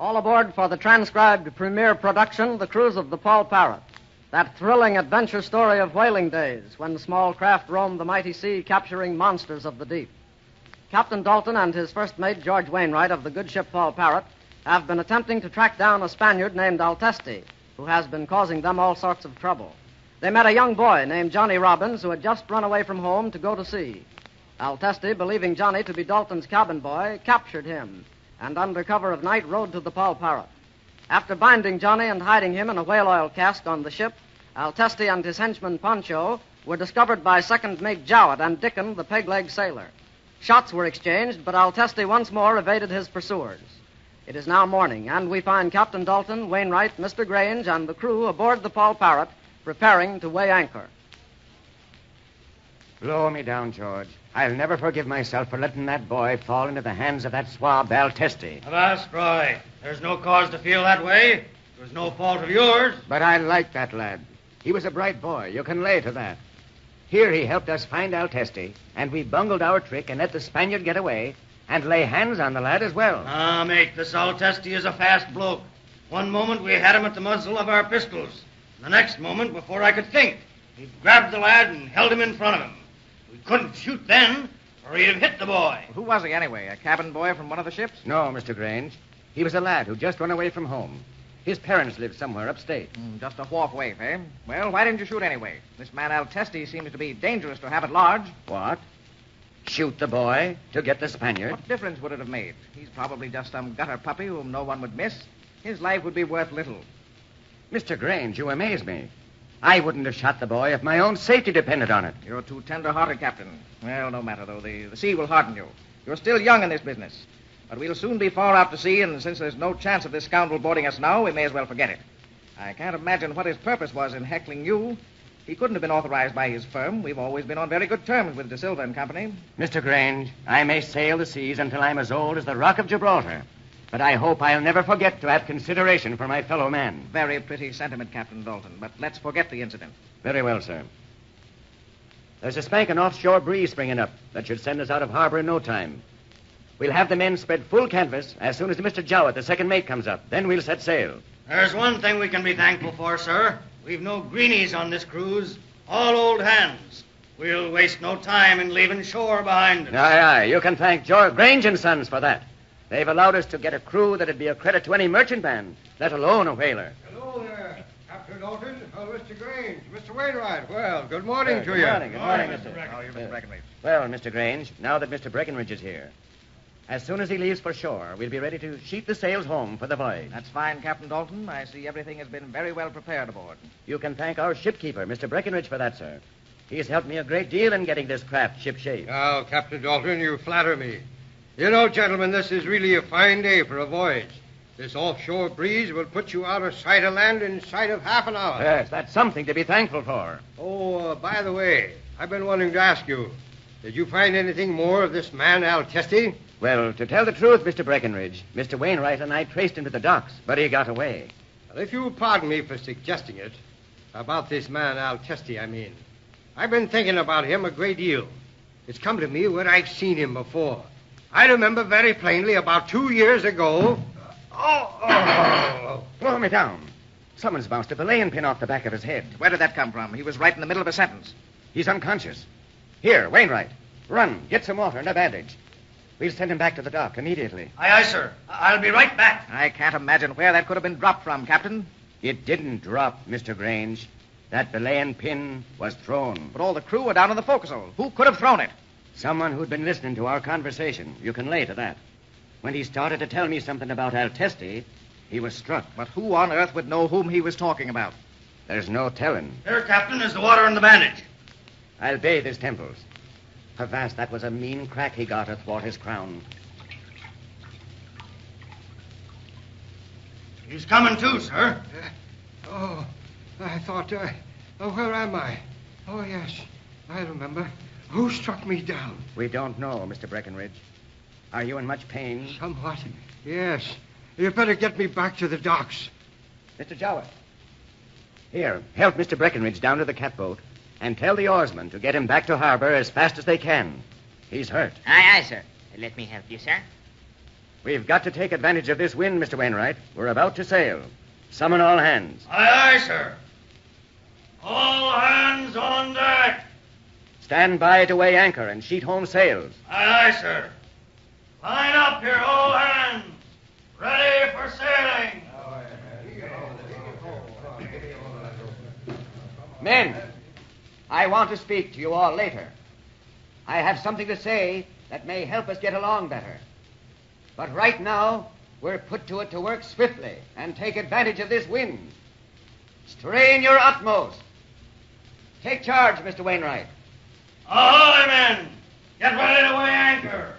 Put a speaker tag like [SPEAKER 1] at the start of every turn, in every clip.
[SPEAKER 1] All aboard for the transcribed premiere production, The Cruise of the Paul Parrot. That thrilling adventure story of whaling days when small craft roamed the mighty sea capturing monsters of the deep. Captain Dalton and his first mate, George Wainwright, of the good ship Paul Parrot, have been attempting to track down a Spaniard named Altesti, who has been causing them all sorts of trouble. They met a young boy named Johnny Robbins who had just run away from home to go to sea. Altesti, believing Johnny to be Dalton's cabin boy, captured him and under cover of night rode to the Paul Parrot. After binding Johnny and hiding him in a whale oil cask on the ship, Altesti and his henchman Poncho were discovered by second mate Jowett and Dickon, the peg-leg sailor. Shots were exchanged, but Altesti once more evaded his pursuers. It is now morning, and we find Captain Dalton, Wainwright, Mr. Grange, and the crew aboard the Paul Parrot, preparing to weigh anchor.
[SPEAKER 2] Blow me down, George. I'll never forgive myself for letting that boy fall into the hands of that swab, Altesti.
[SPEAKER 3] Avast, Roy. There's no cause to feel that way. It was no fault of yours.
[SPEAKER 2] But I like that lad. He was a bright boy. You can lay to that. Here he helped us find Altesti, and we bungled our trick and let the Spaniard get away and lay hands on the lad as well.
[SPEAKER 3] Ah, mate, this Altesti is a fast bloke. One moment we had him at the muzzle of our pistols. The next moment, before I could think, he grabbed the lad and held him in front of him. We couldn't shoot then, or he'd have hit the boy.
[SPEAKER 4] Who was he anyway? A cabin boy from one of the ships?
[SPEAKER 2] No, Mr. Grange. He was a lad who just run away from home. His parents lived somewhere upstate.
[SPEAKER 4] Just a wharf waif, eh? Well, why didn't you shoot anyway? This man Altesti seems to be dangerous to have at large.
[SPEAKER 2] What? Shoot the boy to get the Spaniard?
[SPEAKER 4] What difference would it have made? He's probably just some gutter puppy whom no one would miss. His life would be worth little.
[SPEAKER 2] Mr. Grange, you amaze me. I wouldn't have shot the boy if my own safety depended on it.
[SPEAKER 4] You're too tender-hearted, Captain. Well, no matter, though. The sea will harden you. You're still young in this business. But we'll soon be far out to sea, and since there's no chance of this scoundrel boarding us now, we may as well forget it. I can't imagine what his purpose was in heckling you. He couldn't have been authorized by his firm. We've always been on very good terms with De Silva and Company.
[SPEAKER 2] Mr. Grange, I may sail the seas until I'm as old as the Rock of Gibraltar. But I hope I'll never forget to have consideration for my fellow man.
[SPEAKER 4] Very pretty sentiment, Captain Dalton, but let's forget the incident.
[SPEAKER 2] Very well, sir. There's a spanking offshore breeze springing up that should send us out of harbor in no time. We'll have the men spread full canvas as soon as Mr. Jowett, the second mate, comes up. Then we'll set sail.
[SPEAKER 3] There's one thing we can be thankful for, sir. We've no greenies on this cruise. All old hands. We'll waste no time in leaving shore behind us.
[SPEAKER 2] Aye. You can thank George Grange and Sons for that. They've allowed us to get a crew that'd be a credit to any merchant band, let alone a whaler.
[SPEAKER 5] Hello there, Captain Dalton. Oh, Mr. Grange, Mr. Wainwright. Well, good morning to
[SPEAKER 2] Good
[SPEAKER 5] you.
[SPEAKER 2] morning, Mr.
[SPEAKER 4] How are you, Mr. Breckenridge?
[SPEAKER 2] Well, Mr. Grange, now that Mr. Breckenridge is here, as soon as he leaves for shore, we'll be ready to sheet the sails home for the voyage.
[SPEAKER 4] That's fine, Captain Dalton. I see everything has been very well prepared aboard.
[SPEAKER 2] You can thank our shipkeeper, Mr. Breckenridge, for that, sir. He's helped me a great deal in getting this craft shipshape.
[SPEAKER 5] Oh, Captain Dalton, you flatter me. You know, gentlemen, this is really a fine day for a voyage. This offshore breeze will put you out of sight of land in sight of half an hour.
[SPEAKER 2] Yes, that's something to be thankful for.
[SPEAKER 5] Oh, by the way, I've been wanting to ask you, did you find anything more of this man, Altesti?
[SPEAKER 2] Well, to tell the truth, Mr. Breckenridge, Mr. Wainwright and I traced him to the docks, but he got away.
[SPEAKER 5] Well, if you'll pardon me for suggesting it, about this man, Altesti, I mean, I've been thinking about him a great deal. It's come to me where I've seen him before. I remember very plainly about 2 years ago.
[SPEAKER 2] Blow me down. Someone's bounced a belaying pin off the back of his head.
[SPEAKER 4] Where did that come from? He was right in the middle of a sentence.
[SPEAKER 2] He's unconscious. Here, Wainwright, run, get some water and a bandage. We'll send him back to the dock immediately.
[SPEAKER 3] Aye, sir. I'll be right back.
[SPEAKER 4] I can't imagine where that could have been dropped from, Captain.
[SPEAKER 2] It didn't drop, Mr. Grange. That belaying pin was thrown.
[SPEAKER 4] But all the crew were down in the forecastle. Who could have thrown it?
[SPEAKER 2] Someone who'd been listening to our conversation. You can lay to that. When he started to tell me something about Altesti, he was struck.
[SPEAKER 4] But who on earth would know whom he was talking about?
[SPEAKER 2] There's no telling.
[SPEAKER 3] Here, Captain, is the water and the bandage.
[SPEAKER 2] I'll bathe his temples. Avast, that was a mean crack he got athwart his crown.
[SPEAKER 3] He's coming too, sir.
[SPEAKER 5] I thought, where am I? Oh, yes, I remember. Who struck me down?
[SPEAKER 2] We don't know, Mr. Breckenridge. Are you in much pain?
[SPEAKER 5] Somewhat, yes. You'd better get me back to the docks.
[SPEAKER 2] Mr. Jowett. Here, help Mr. Breckenridge down to the catboat and tell the oarsmen to get him back to harbor as fast as they can. He's hurt.
[SPEAKER 6] Aye, sir. Let me help you, sir.
[SPEAKER 2] We've got to take advantage of this wind, Mr. Wainwright. We're about to sail. Summon all hands.
[SPEAKER 3] Aye, aye, sir. All hands on deck.
[SPEAKER 2] Stand by to weigh anchor and sheet home sails.
[SPEAKER 3] Aye, aye, sir. Line up here, all hands. Ready for sailing.
[SPEAKER 2] Men, I want to speak to you all later. I have something to say that may help us get along better. But right now, we're put to it to work swiftly and take advantage of this wind. Strain your utmost. Take charge, Mr. Wainwright.
[SPEAKER 3] Ahoy, men! Get ready to weigh anchor.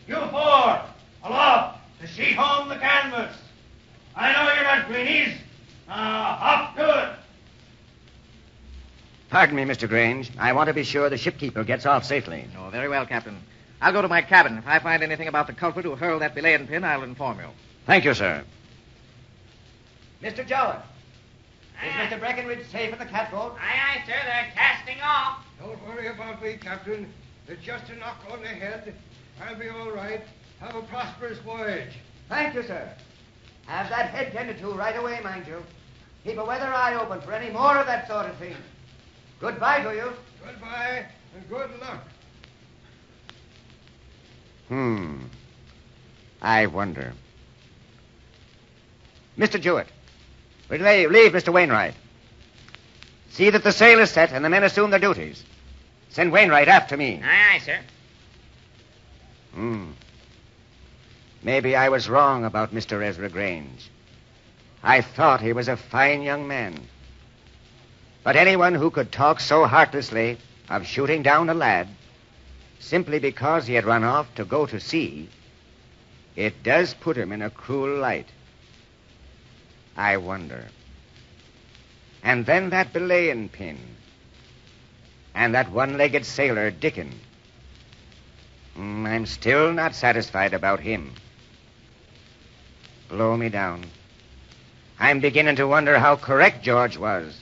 [SPEAKER 3] You four, aloft to sheet home the canvas. I know you're not greenies. Now, hop to it.
[SPEAKER 2] Pardon me, Mr. Grange. I want to be sure the shipkeeper gets off safely.
[SPEAKER 4] Oh, very well, Captain. I'll go to my cabin. If I find anything about the culprit who hurled that belaying pin, I'll inform you.
[SPEAKER 2] Thank you, sir. Mr. Jowett, is Mr. Breckenridge safe in the catboat?
[SPEAKER 6] Aye, aye, sir. They're casting off.
[SPEAKER 5] Don't worry about me, Captain. It's just a knock on the head. I'll be all right. Have a prosperous voyage.
[SPEAKER 2] Thank you, sir. Have that head tended to right away, mind you. Keep a weather eye open for any more of that sort of thing. Goodbye to you.
[SPEAKER 5] Goodbye and good luck.
[SPEAKER 2] I wonder. Mr. Jewett, leave Mr. Wainwright. See that the sail is set and the men assume their duties. Send Wainwright after me.
[SPEAKER 6] Aye, aye, sir.
[SPEAKER 2] Maybe I was wrong about Mr. Ezra Grange. I thought he was a fine young man. But anyone who could talk so heartlessly of shooting down a lad simply because he had run off to go to sea, it does put him in a cruel light. I wonder. And then that belaying pin. And that one-legged sailor, Dickon. I'm still not satisfied about him. Blow me down. I'm beginning to wonder how correct George was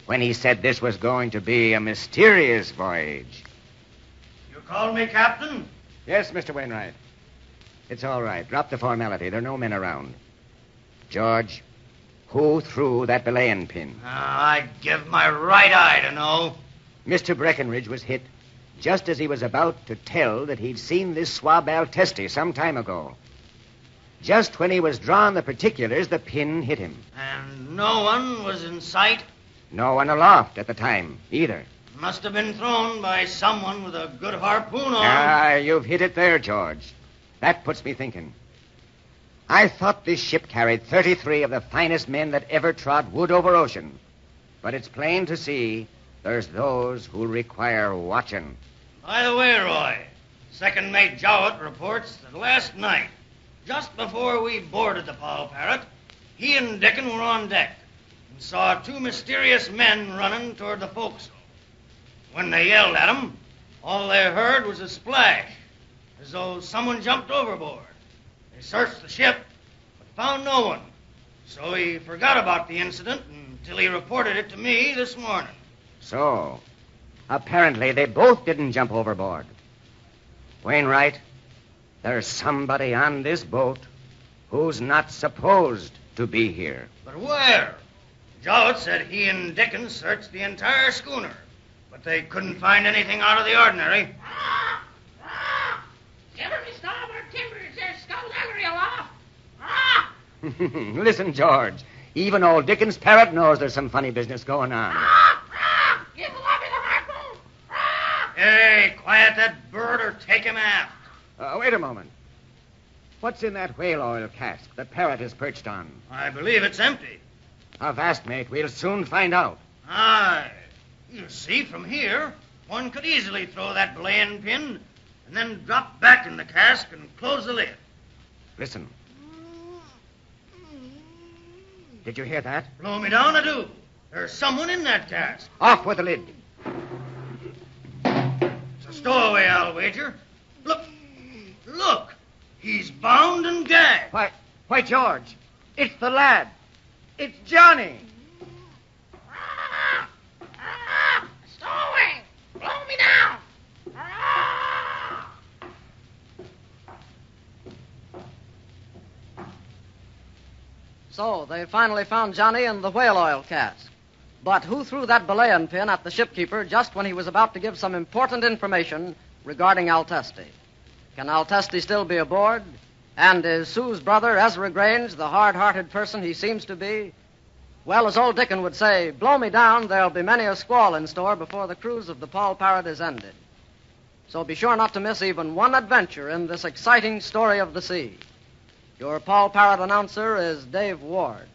[SPEAKER 2] when he said this was going to be a mysterious voyage.
[SPEAKER 3] You called me captain?
[SPEAKER 2] Yes, Mr. Wainwright. It's all right. Drop the formality. There are no men around. George, who threw that belaying pin?
[SPEAKER 3] I'd give my right eye to know.
[SPEAKER 2] Mr. Breckenridge was hit just as he was about to tell that he'd seen this swab Altesti some time ago. Just when he was drawing the particulars, the pin hit him.
[SPEAKER 3] And no one was in sight?
[SPEAKER 2] No one aloft at the time, either.
[SPEAKER 3] Must have been thrown by someone with a good harpoon on.
[SPEAKER 2] You've hit it there, George. That puts me thinking. I thought this ship carried 33 of the finest men that ever trod wood over ocean. But it's plain to see there's those who require watching.
[SPEAKER 3] By the way, Roy, Second Mate Jowett reports that last night, just before we boarded the Parrot, he and Dickon were on deck and saw two mysterious men running toward the forecastle. When they yelled at them, all they heard was a splash, as though someone jumped overboard. They searched the ship, but found no one. So he forgot about the incident until he reported it to me this morning.
[SPEAKER 2] So, apparently they both didn't jump overboard. Wainwright, there's somebody on this boat who's not supposed to be here.
[SPEAKER 3] But where? Jowett said he and Dickon searched the entire schooner, but they couldn't find anything out of the ordinary.
[SPEAKER 6] Shiver me starboard timbers, there's skullduggery aloft.
[SPEAKER 2] Listen, George, even old Dickens' Parrot knows there's some funny business going on.
[SPEAKER 6] Give the lobby the harpoon.
[SPEAKER 3] Hey, quiet that bird or take him aft.
[SPEAKER 2] Wait a moment. What's in that whale oil cask the Parrot is perched on?
[SPEAKER 3] I believe it's empty.
[SPEAKER 2] Avast, mate. We'll soon find out.
[SPEAKER 3] Aye. You see, from here, one could easily throw that belaying pin and then drop back in the cask and close the lid.
[SPEAKER 2] Listen. Did you hear that?
[SPEAKER 3] Blow me down, I do. There's someone in that cask.
[SPEAKER 2] Off with the lid.
[SPEAKER 3] It's a stowaway, I'll wager. Look. He's bound and gagged.
[SPEAKER 2] Why, George, it's the lad. It's Johnny.
[SPEAKER 6] Stowaway, blow me down.
[SPEAKER 1] So they finally found Johnny in the whale oil cask. But who threw that belaying pin at the shipkeeper just when he was about to give some important information regarding Altesti? Can Altesti still be aboard? And is Sue's brother, Ezra Grange, the hard-hearted person he seems to be? Well, as old Dickon would say, blow me down, there'll be many a squall in store before the cruise of the Paul Parrot is ended. So be sure not to miss even one adventure in this exciting story of the sea. Your Paul Parrot announcer is Dave Ward.